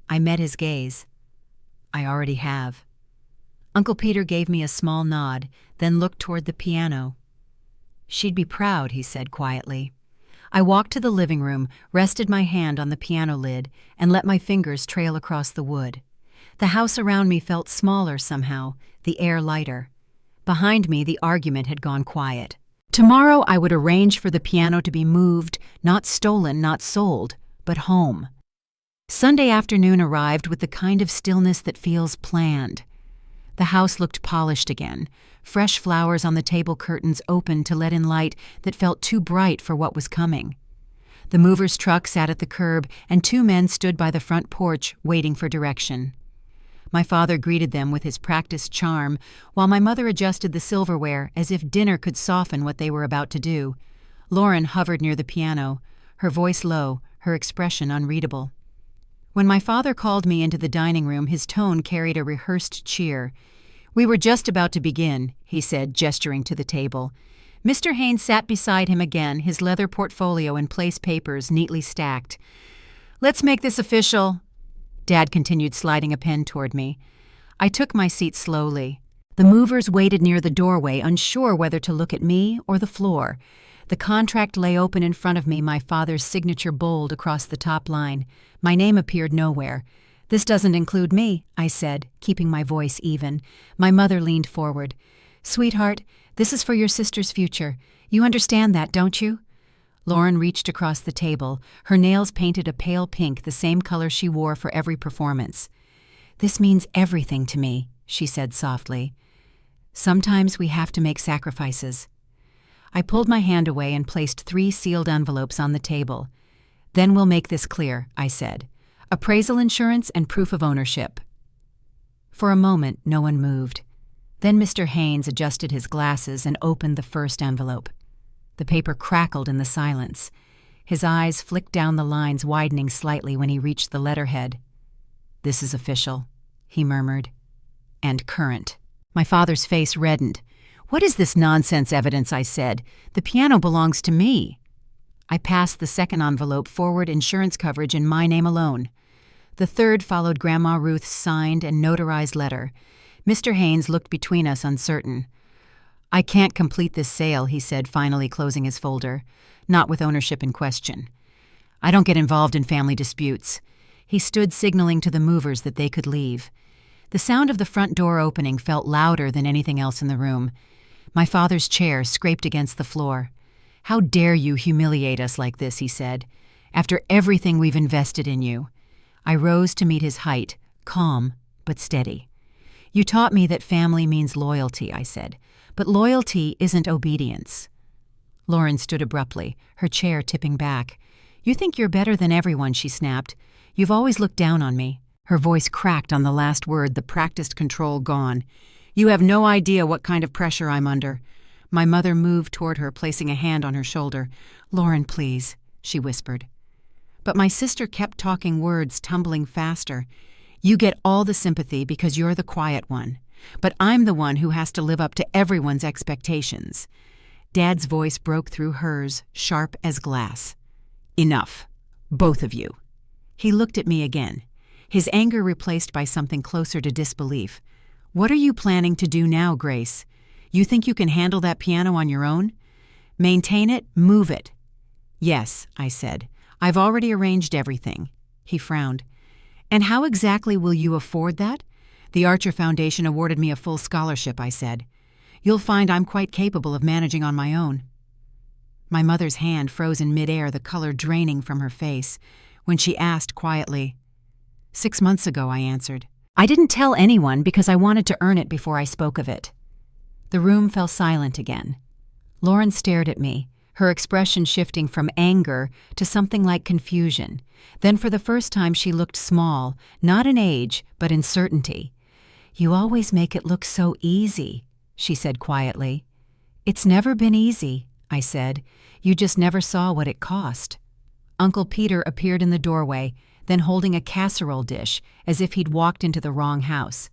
I met his gaze. "I already have." Uncle Peter gave me a small nod, then looked toward the piano. "She'd be proud," he said quietly. I walked to the living room, rested my hand on the piano lid, and let my fingers trail across the wood. The house around me felt smaller somehow, the air lighter. Behind me, the argument had gone quiet. Tomorrow I would arrange for the piano to be moved, not stolen, not sold, but home. Sunday afternoon arrived with the kind of stillness that feels planned. The house looked polished again, fresh flowers on the table curtains open to let in light that felt too bright for what was coming. The mover's truck sat at the curb, and 2 men stood by the front porch waiting for direction. My father greeted them with his practiced charm, while my mother adjusted the silverware as if dinner could soften what they were about to do. Lauren hovered near the piano, her voice low, her expression unreadable. When my father called me into the dining room, his tone carried a rehearsed cheer. "We were just about to begin," he said, gesturing to the table. Mr. Haynes sat beside him again, his leather portfolio and place papers neatly stacked. "Let's make this official." Dad continued, sliding a pen toward me. I took my seat slowly. The movers waited near the doorway, unsure whether to look at me or the floor. The contract lay open in front of me, my father's signature bold across the top line. My name appeared nowhere. "This doesn't include me," I said, keeping my voice even. My mother leaned forward. "Sweetheart, This is for your sister's future. You understand that, don't you?" Lauren reached across the table, her nails painted a pale pink, the same color she wore for every performance. "This means everything to me," she said softly. "Sometimes we have to make sacrifices." I pulled my hand away and placed 3 sealed envelopes on the table. "Then we'll make this clear," I said. "Appraisal insurance and proof of ownership." For a moment, no one moved. Then Mr. Haynes adjusted his glasses and opened the first envelope. The paper crackled in the silence. His eyes flicked down the lines, widening slightly when he reached the letterhead. "This is official," he murmured. "And current." My father's face reddened. "What is this nonsense evidence?" I said. "The piano belongs to me." I passed the second envelope forward, insurance coverage in my name alone. The third followed Grandma Ruth's signed and notarized letter. Mr. Haynes looked between us, uncertain. "I can't complete this sale," he said, finally closing his folder. "Not with ownership in question. I don't get involved in family disputes." He stood signaling to the movers that they could leave. The sound of the front door opening felt louder than anything else in the room. My father's chair scraped against the floor. "How dare you humiliate us like this," he said, "after everything we've invested in you." I rose to meet his height, calm but steady. "You taught me that family means loyalty," I said, "but loyalty isn't obedience." Lauren stood abruptly, her chair tipping back. "You think you're better than everyone," she snapped. "You've always looked down on me." Her voice cracked on the last word, the practiced control gone. "You have no idea what kind of pressure I'm under." My mother moved toward her, placing a hand on her shoulder. "Lauren, please," she whispered. But my sister kept talking, words tumbling faster. "You get all the sympathy because you're the quiet one. But I'm the one who has to live up to everyone's expectations." Dad's voice broke through hers, sharp as glass. "Enough. Both of you." He looked at me again, his anger replaced by something closer to disbelief. "What are you planning to do now, Grace? You think you can handle that piano on your own? Maintain it, move it." "Yes," I said. "I've already arranged everything." He frowned. "And how exactly will you afford that?" "The Archer Foundation awarded me a full scholarship," I said. "You'll find I'm quite capable of managing on my own." My mother's hand froze in midair, the color draining from her face, when she asked quietly. "6 months ago," I answered. I didn't tell anyone because I wanted to earn it before I spoke of it. The room fell silent again. Lauren stared at me, her expression shifting from anger to something like confusion. Then for the first time she looked small, not in age, but in certainty. "You always make it look so easy," she said quietly. "It's never been easy," I said. "You just never saw what it cost." Uncle Peter appeared in the doorway, then holding a casserole dish, as if he'd walked into the wrong house.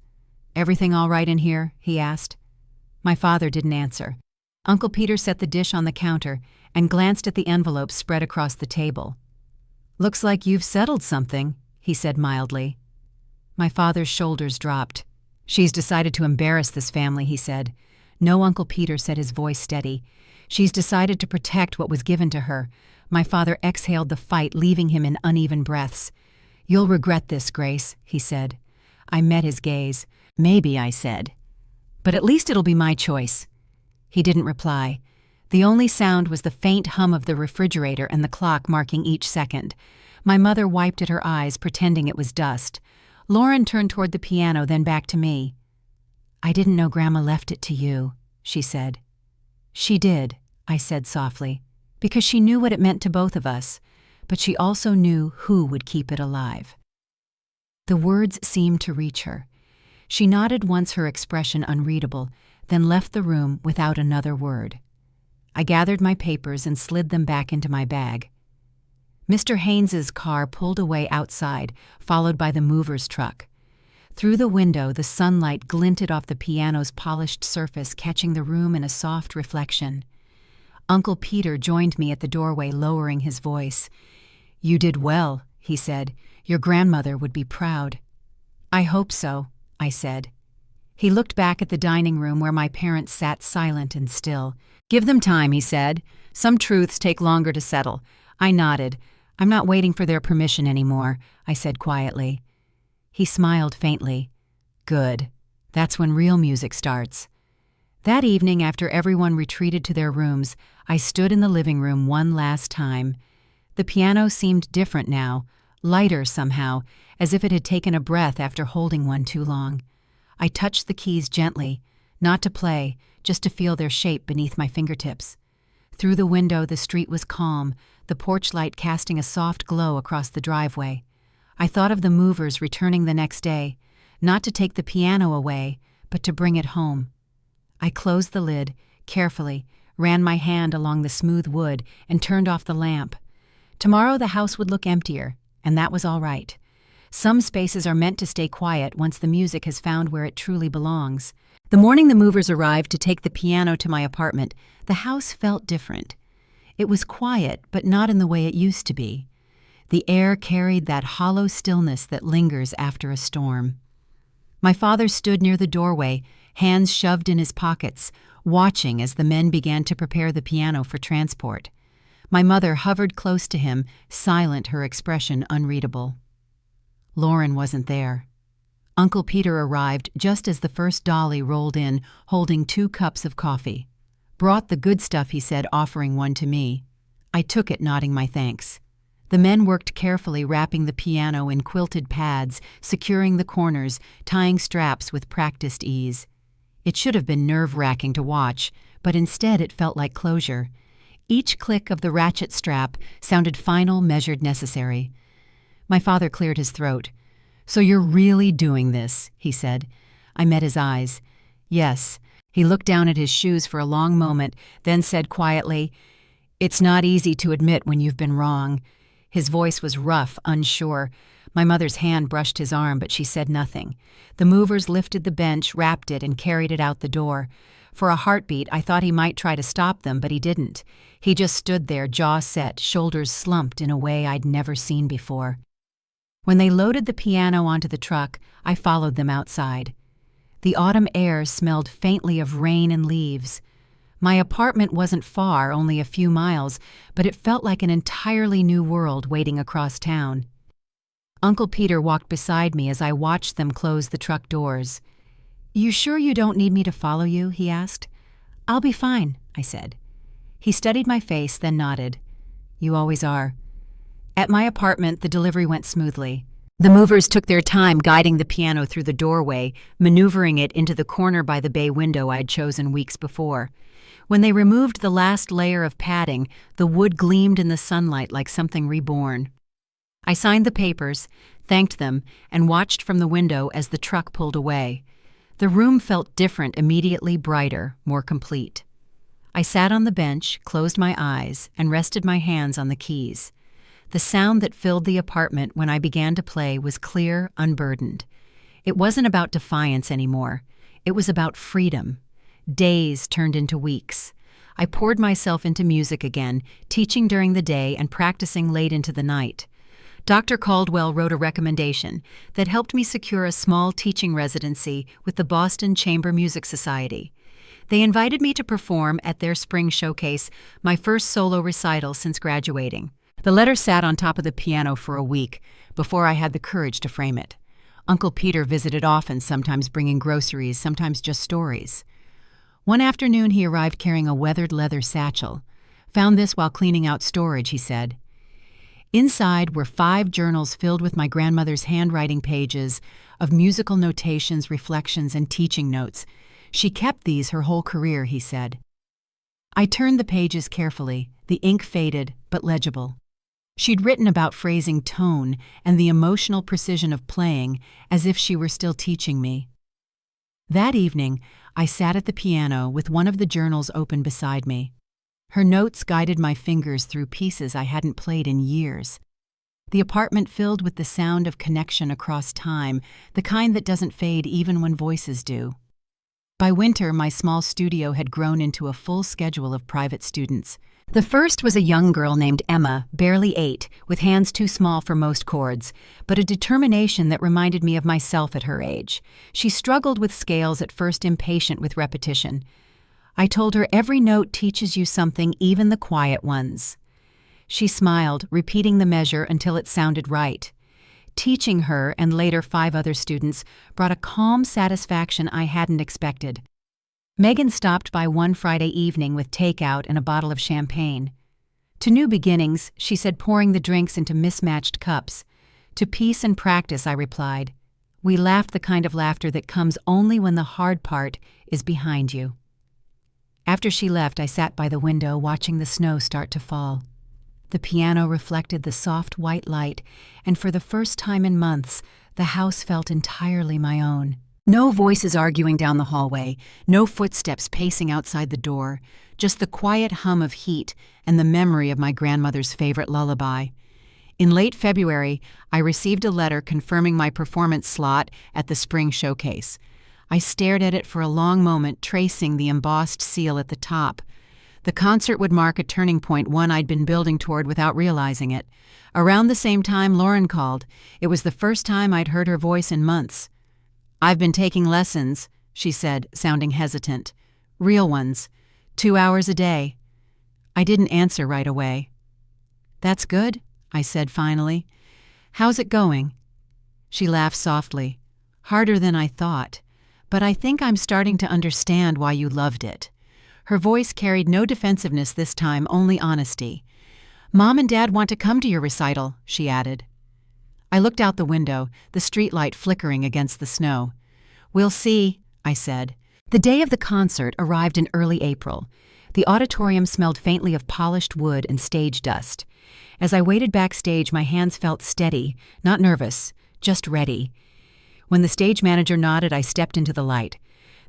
"Everything all right in here?" he asked. My father didn't answer. Uncle Peter set the dish on the counter and glanced at the envelopes spread across the table. "Looks like you've settled something," he said mildly. My father's shoulders dropped. "She's decided to embarrass this family," he said. "No," Uncle Peter said, his voice steady. "She's decided to protect what was given to her." My father exhaled the fight, leaving him in uneven breaths. "You'll regret this, Grace," he said. I met his gaze. "Maybe," I said. "But at least it'll be my choice." He didn't reply. The only sound was the faint hum of the refrigerator and the clock marking each second. My mother wiped at her eyes, pretending it was dust. Lauren turned toward the piano, then back to me. "I didn't know Grandma left it to you," she said. "She did," I said softly, "because she knew what it meant to both of us, but she also knew who would keep it alive." The words seemed to reach her. She nodded once, her expression unreadable, then left the room without another word. I gathered my papers and slid them back into my bag. Mr. Haynes's car pulled away outside, followed by the mover's truck. Through the window, the sunlight glinted off the piano's polished surface, catching the room in a soft reflection. Uncle Peter joined me at the doorway, lowering his voice. "You did well," he said. "Your grandmother would be proud." "I hope so," I said. He looked back at the dining room where my parents sat silent and still. "Give them time," he said. "Some truths take longer to settle." I nodded. "I'm not waiting for their permission anymore," I said quietly. He smiled faintly. "Good. That's when real music starts." That evening, after everyone retreated to their rooms, I stood in the living room one last time. The piano seemed different now, lighter somehow, as if it had taken a breath after holding one too long. I touched the keys gently, not to play, just to feel their shape beneath my fingertips. Through the window, the street was calm, the porch light casting a soft glow across the driveway. I thought of the movers returning the next day, not to take the piano away, but to bring it home. I closed the lid, carefully, ran my hand along the smooth wood, and turned off the lamp. Tomorrow the house would look emptier, and that was all right. Some spaces are meant to stay quiet once the music has found where it truly belongs. The morning the movers arrived to take the piano to my apartment, the house felt different. It was quiet, but not in the way it used to be. The air carried that hollow stillness that lingers after a storm. My father stood near the doorway, hands shoved in his pockets, watching as the men began to prepare the piano for transport. My mother hovered close to him, silent, her expression unreadable. Lauren wasn't there. Uncle Peter arrived just as the first dolly rolled in, holding 2 cups of coffee. "Brought the good stuff," he said, offering one to me. I took it, nodding my thanks. The men worked carefully, wrapping the piano in quilted pads, securing the corners, tying straps with practiced ease. It should have been nerve-wracking to watch, but instead it felt like closure. Each click of the ratchet strap sounded final, measured, necessary. My father cleared his throat. "So you're really doing this," he said. I met his eyes. "Yes." He looked down at his shoes for a long moment, then said quietly, "It's not easy to admit when you've been wrong." His voice was rough, unsure. My mother's hand brushed his arm, but she said nothing. The movers lifted the bench, wrapped it, and carried it out the door. For a heartbeat, I thought he might try to stop them, but he didn't. He just stood there, jaw set, shoulders slumped in a way I'd never seen before. When they loaded the piano onto the truck, I followed them outside. The autumn air smelled faintly of rain and leaves. My apartment wasn't far, only a few miles, but it felt like an entirely new world waiting across town. Uncle Peter walked beside me as I watched them close the truck doors. "You sure you don't need me to follow you?" he asked. "I'll be fine," I said. He studied my face, then nodded. "You always are." At my apartment, the delivery went smoothly. The movers took their time guiding the piano through the doorway, maneuvering it into the corner by the bay window I'd chosen weeks before. When they removed the last layer of padding, the wood gleamed in the sunlight like something reborn. I signed the papers, thanked them, and watched from the window as the truck pulled away. The room felt different, immediately brighter, more complete. I sat on the bench, closed my eyes, and rested my hands on the keys. The sound that filled the apartment when I began to play was clear, unburdened. It wasn't about defiance anymore. It was about freedom. Days turned into weeks. I poured myself into music again, teaching during the day and practicing late into the night. Dr. Caldwell wrote a recommendation that helped me secure a small teaching residency with the Boston Chamber Music Society. They invited me to perform at their spring showcase, my first solo recital since graduating. The letter sat on top of the piano for a week before I had the courage to frame it. Uncle Peter visited often, sometimes bringing groceries, sometimes just stories. One afternoon he arrived carrying a weathered leather satchel. "Found this while cleaning out storage," he said. Inside were 5 journals filled with my grandmother's handwriting pages of musical notations, reflections, and teaching notes. She kept these her whole career, he said. I turned the pages carefully, the ink faded but legible. She'd written about phrasing tone and the emotional precision of playing as if she were still teaching me. That evening, I sat at the piano with one of the journals open beside me. Her notes guided my fingers through pieces I hadn't played in years. The apartment filled with the sound of connection across time, the kind that doesn't fade even when voices do. By winter, my small studio had grown into a full schedule of private students. The first was a young girl named Emma, barely 8, with hands too small for most chords, but a determination that reminded me of myself at her age. She struggled with scales, at first impatient with repetition. I told her every note teaches you something, even the quiet ones. She smiled, repeating the measure until it sounded right. Teaching her, and later 5 other students, brought a calm satisfaction I hadn't expected. Megan stopped by one Friday evening with takeout and a bottle of champagne. To new beginnings, she said, pouring the drinks into mismatched cups. To peace and practice, I replied. We laughed the kind of laughter that comes only when the hard part is behind you. After she left, I sat by the window watching the snow start to fall. The piano reflected the soft white light, and for the first time in months, the house felt entirely my own. No voices arguing down the hallway, no footsteps pacing outside the door, just the quiet hum of heat and the memory of my grandmother's favorite lullaby. In late February, I received a letter confirming my performance slot at the spring showcase. I stared at it for a long moment, tracing the embossed seal at the top. The concert would mark a turning point, one I'd been building toward without realizing it. Around the same time, Lauren called. It was the first time I'd heard her voice in months. I've been taking lessons, she said, sounding hesitant. Real ones. 2 hours a day. I didn't answer right away. That's good, I said finally. How's it going? She laughed softly. Harder than I thought. But I think I'm starting to understand why you loved it. Her voice carried no defensiveness this time, only honesty. Mom and Dad want to come to your recital, she added. I looked out the window, the streetlight flickering against the snow. We'll see, I said. The day of the concert arrived in early April. The auditorium smelled faintly of polished wood and stage dust. As I waited backstage, my hands felt steady, not nervous, just ready. When the stage manager nodded, I stepped into the light.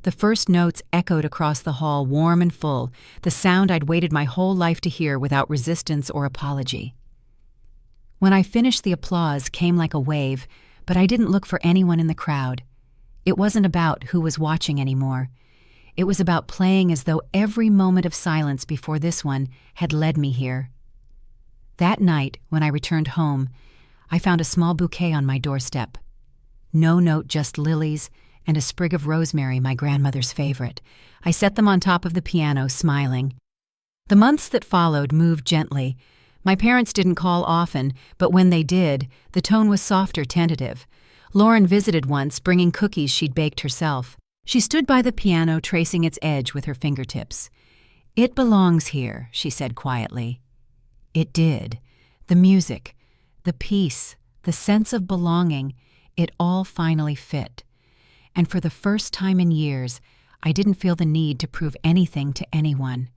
The first notes echoed across the hall, warm and full, the sound I'd waited my whole life to hear without resistance or apology. When I finished, the applause came like a wave, but I didn't look for anyone in the crowd. It wasn't about who was watching anymore. It was about playing as though every moment of silence before this one had led me here. That night, when I returned home, I found a small bouquet on my doorstep. No note, just lilies and a sprig of rosemary, my grandmother's favorite. I set them on top of the piano, smiling. The months that followed moved gently. My parents didn't call often, but when they did, the tone was softer, tentative. Lauren visited once, bringing cookies she'd baked herself. She stood by the piano, tracing its edge with her fingertips. It belongs here, she said quietly. It did. The music, the peace, the sense of belonging, it all finally fit. And for the first time in years, I didn't feel the need to prove anything to anyone.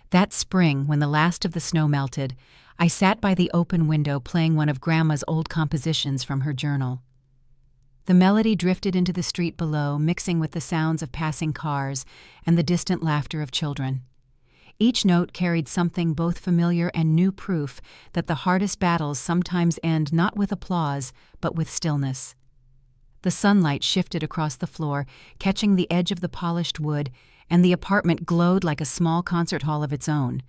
That spring, when the last of the snow melted, I sat by the open window playing one of Grandma's old compositions from her journal. The melody drifted into the street below, mixing with the sounds of passing cars and the distant laughter of children. Each note carried something both familiar and new, proof that the hardest battles sometimes end not with applause, but with stillness. The sunlight shifted across the floor, catching the edge of the polished wood, and the apartment glowed like a small concert hall of its own.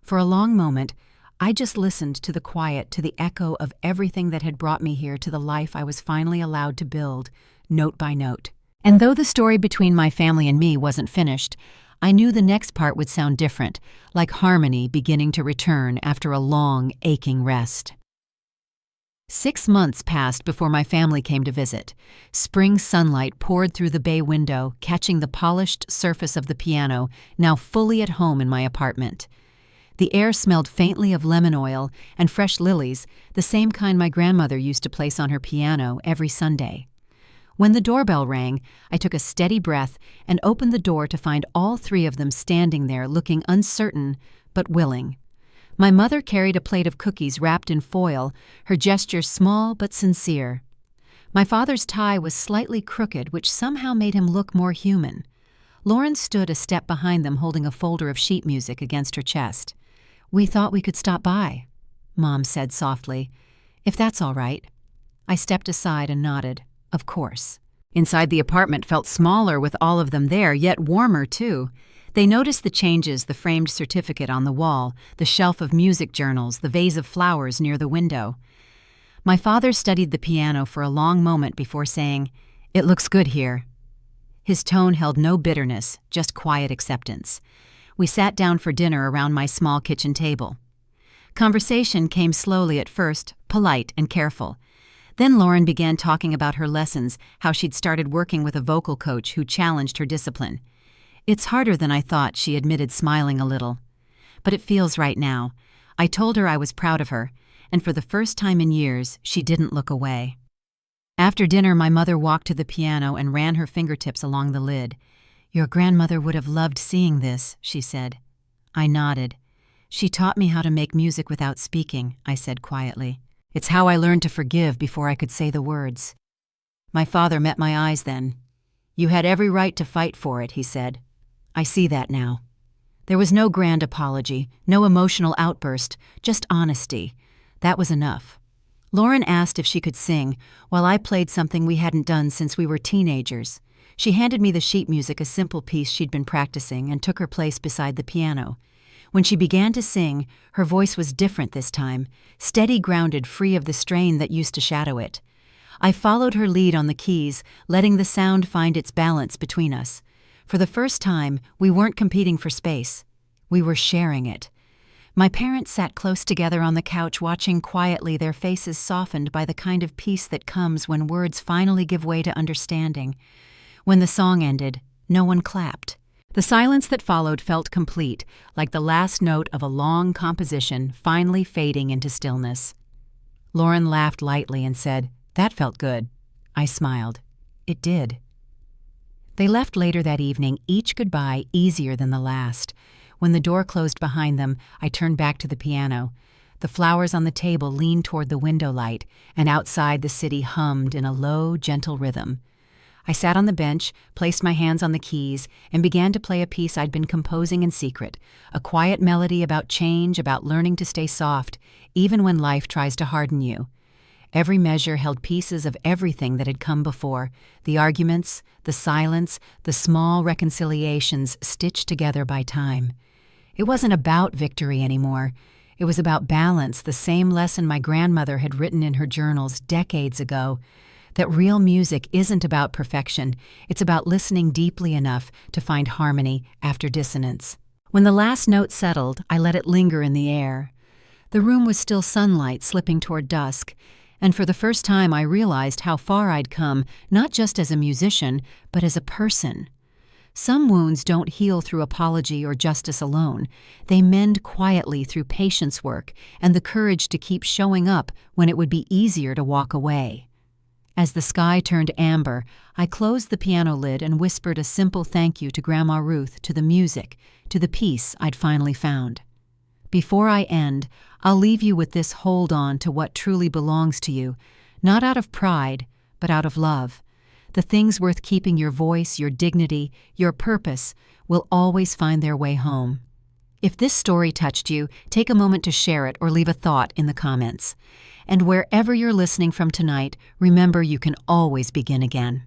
For a long moment, I just listened to the quiet, to the echo of everything that had brought me here, to the life I was finally allowed to build, note by note. And though the story between my family and me wasn't finished, I knew the next part would sound different, like harmony beginning to return after a long, aching rest. 6 months passed before my family came to visit. Spring sunlight poured through the bay window, catching the polished surface of the piano, now fully at home in my apartment. The air smelled faintly of lemon oil and fresh lilies, the same kind my grandmother used to place on her piano every Sunday. When the doorbell rang, I took a steady breath and opened the door to find all 3 of them standing there, looking uncertain but willing. My mother carried a plate of cookies wrapped in foil, her gesture small but sincere. My father's tie was slightly crooked, which somehow made him look more human. Lauren stood a step behind them, holding a folder of sheet music against her chest. "We thought we could stop by," Mom said softly. "If that's all right." I stepped aside and nodded. Of course. Inside, the apartment felt smaller with all of them there, yet warmer too. They noticed the changes, the framed certificate on the wall, the shelf of music journals, the vase of flowers near the window. My father studied the piano for a long moment before saying, "It looks good here." His tone held no bitterness, just quiet acceptance. We sat down for dinner around my small kitchen table. Conversation came slowly at first, polite and careful. Then Lauren began talking about her lessons, how she'd started working with a vocal coach who challenged her discipline. "It's harder than I thought," she admitted, smiling a little. "But it feels right now." I told her I was proud of her, and for the first time in years, she didn't look away. After dinner, my mother walked to the piano and ran her fingertips along the lid. "Your grandmother would have loved seeing this," she said. I nodded. "She taught me how to make music without speaking," I said quietly. "It's how I learned to forgive before I could say the words." My father met my eyes then. "You had every right to fight for it," he said. "I see that now." There was no grand apology, no emotional outburst, just honesty. That was enough. Lauren asked if she could sing, while I played something we hadn't done since we were teenagers. She handed me the sheet music, a simple piece she'd been practicing, and took her place beside the piano. When she began to sing, her voice was different this time, steady, grounded, free of the strain that used to shadow it. I followed her lead on the keys, letting the sound find its balance between us. For the first time, we weren't competing for space. We were sharing it. My parents sat close together on the couch, watching quietly, their faces softened by the kind of peace that comes when words finally give way to understanding. When the song ended, no one clapped. The silence that followed felt complete, like the last note of a long composition finally fading into stillness. Lauren laughed lightly and said, "That felt good." I smiled. It did. They left later that evening, each goodbye easier than the last. When the door closed behind them, I turned back to the piano. The flowers on the table leaned toward the window light, and outside the city hummed in a low, gentle rhythm. I sat on the bench, placed my hands on the keys, and began to play a piece I'd been composing in secret, a quiet melody about change, about learning to stay soft, even when life tries to harden you. Every measure held pieces of everything that had come before, the arguments, the silence, the small reconciliations stitched together by time. It wasn't about victory anymore. It was about balance, the same lesson my grandmother had written in her journals decades ago, that real music isn't about perfection, it's about listening deeply enough to find harmony after dissonance. When the last note settled, I let it linger in the air. The room was still sunlight slipping toward dusk, and for the first time I realized how far I'd come, not just as a musician, but as a person. Some wounds don't heal through apology or justice alone. They mend quietly through patience work and the courage to keep showing up when it would be easier to walk away. As the sky turned amber, I closed the piano lid and whispered a simple thank you to Grandma Ruth, to the music, to the peace I'd finally found. Before I end, I'll leave you with this: hold on to what truly belongs to you, not out of pride, but out of love. The things worth keeping, your voice, your dignity, your purpose, will always find their way home. If this story touched you, take a moment to share it or leave a thought in the comments. And wherever you're listening from tonight, remember you can always begin again.